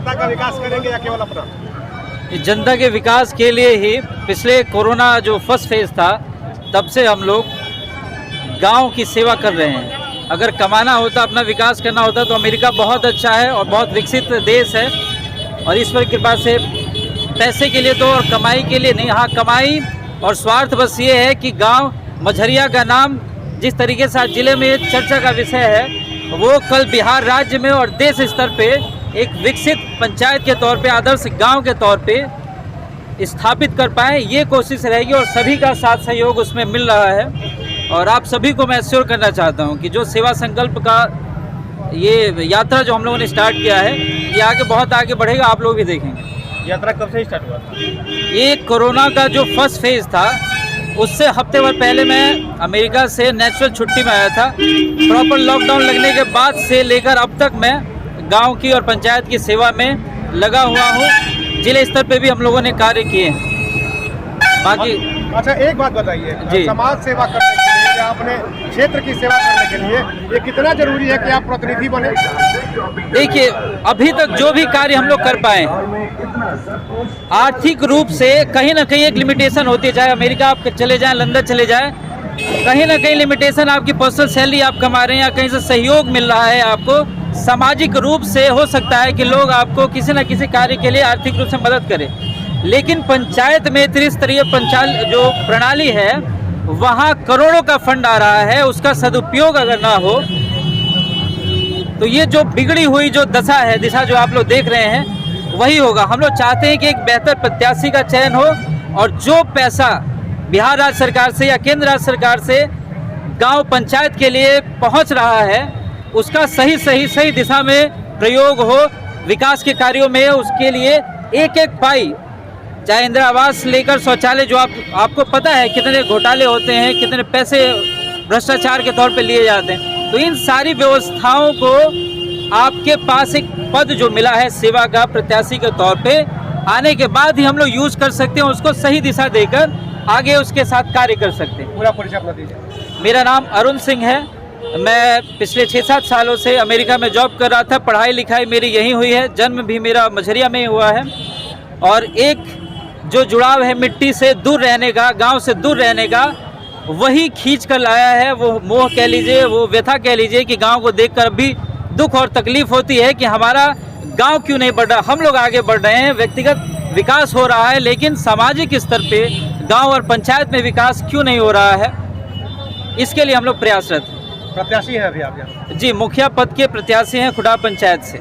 जनता का विकास करेंगे या केवल अपना? जनता के विकास के लिए ही पिछले कोरोना जो फर्स्ट फेज था तब से हम लोग गांव की सेवा कर रहे हैं। अगर कमाना होता, अपना विकास करना होता तो अमेरिका बहुत अच्छा है और बहुत विकसित देश है और ईश्वर की कृपा से पैसे के लिए तो और कमाई के लिए नहीं। हाँ, कमाई और स्वार्थ बस ये है कि गांव मझरिया का नाम जिस तरीके से आज जिले में चर्चा का विषय है वो कल बिहार राज्य में और देश स्तर पे एक विकसित पंचायत के तौर पे, आदर्श गांव के तौर पे स्थापित कर पाए, ये कोशिश रहेगी और सभी का साथ सहयोग उसमें मिल रहा है। और आप सभी को मैं एश्योर करना चाहता हूं कि जो सेवा संकल्प का ये यात्रा जो हम लोगों ने स्टार्ट किया है ये आगे बहुत आगे बढ़ेगा, आप लोग भी देखेंगे। यात्रा कब से स्टार्ट हुआ था? ये कोरोना का जो फर्स्ट फेज था उससे हफ्ते भर पहले मैं अमेरिका से नेचुरल छुट्टी में आया था। प्रॉपर लॉकडाउन लगने के बाद से लेकर अब तक मैं गांव की और पंचायत की सेवा में लगा हुआ हूं। जिले स्तर पे भी हम लोगों ने कार्य किए हैं। बाकी अच्छा, एक बात बताइए, जी, समाज सेवा करने के लिए या अपने क्षेत्र की सेवा करने के लिए ये कितना जरूरी है कि आप प्रतिनिधि बने? देखिए, अभी तक जो भी कार्य हम लोग कर पाए, आर्थिक रूप से कहीं ना कहीं एक लिमिटेशन होती है। चाहे अमेरिका आप चले जाएं, लंदन चले जाएं, कहीं ना कहीं लिमिटेशन, आपकी पर्सनल सैलरी आप कमा रहे हैं या कहीं से सहयोग मिल रहा है आपको, सामाजिक रूप से हो सकता है कि लोग आपको किसी न किसी कार्य के लिए आर्थिक रूप से मदद करें। लेकिन पंचायत में त्रिस्तरीय पंचायत जो प्रणाली है वहाँ करोड़ों का फंड आ रहा है, उसका सदुपयोग अगर ना हो तो ये जो बिगड़ी हुई जो दशा है, दिशा जो आप लोग देख रहे हैं वही होगा। हम लोग चाहते हैं कि एक बेहतर प्रत्याशी का चयन हो और जो पैसा बिहार राज्य सरकार से या केंद्र राज्य सरकार से गांव पंचायत के लिए पहुंच रहा है उसका सही दिशा में प्रयोग हो, विकास के कार्यों में उसके लिए एक एक पाई, चाहे इंदिरा आवास लेकर शौचालय, जो आपको पता है कितने घोटाले होते हैं, कितने पैसे भ्रष्टाचार के तौर पे लिए जाते हैं, तो इन सारी व्यवस्थाओं को आपके पास एक पद जो मिला है सेवा का प्रत्याशी के तौर पे आने के बाद ही हम लोग यूज कर सकते हैं, उसको सही दिशा देकर आगे उसके साथ कार्य कर सकते हैं। पूरा परिचय अपना दीजिए। मेरा नाम अरुण सिंह है। मैं पिछले 6-7 सालों से अमेरिका में जॉब कर रहा था। पढ़ाई लिखाई मेरी यहीं हुई है, जन्म भी मेरा मझरिया में ही हुआ है और एक जो जुड़ाव है मिट्टी से दूर रहने का, गांव से दूर रहने का, वही खींच कर लाया है। वो मोह कह लीजिए, वो व्यथा कह लीजिए कि गांव को देखकर भी दुख और तकलीफ होती है कि हमारा गांव क्यों नहीं बढ़ रहा। हम लोग आगे बढ़ रहे हैं, व्यक्तिगत विकास हो रहा है, लेकिन सामाजिक स्तर पे गांव और पंचायत में विकास क्यों नहीं हो रहा है, इसके लिए हम लोग प्रयासरत हैं। प्रत्याशी हैं अभी आप यहाँ? जी, मुखिया पद के प्रत्याशी हैं खुडा पंचायत से।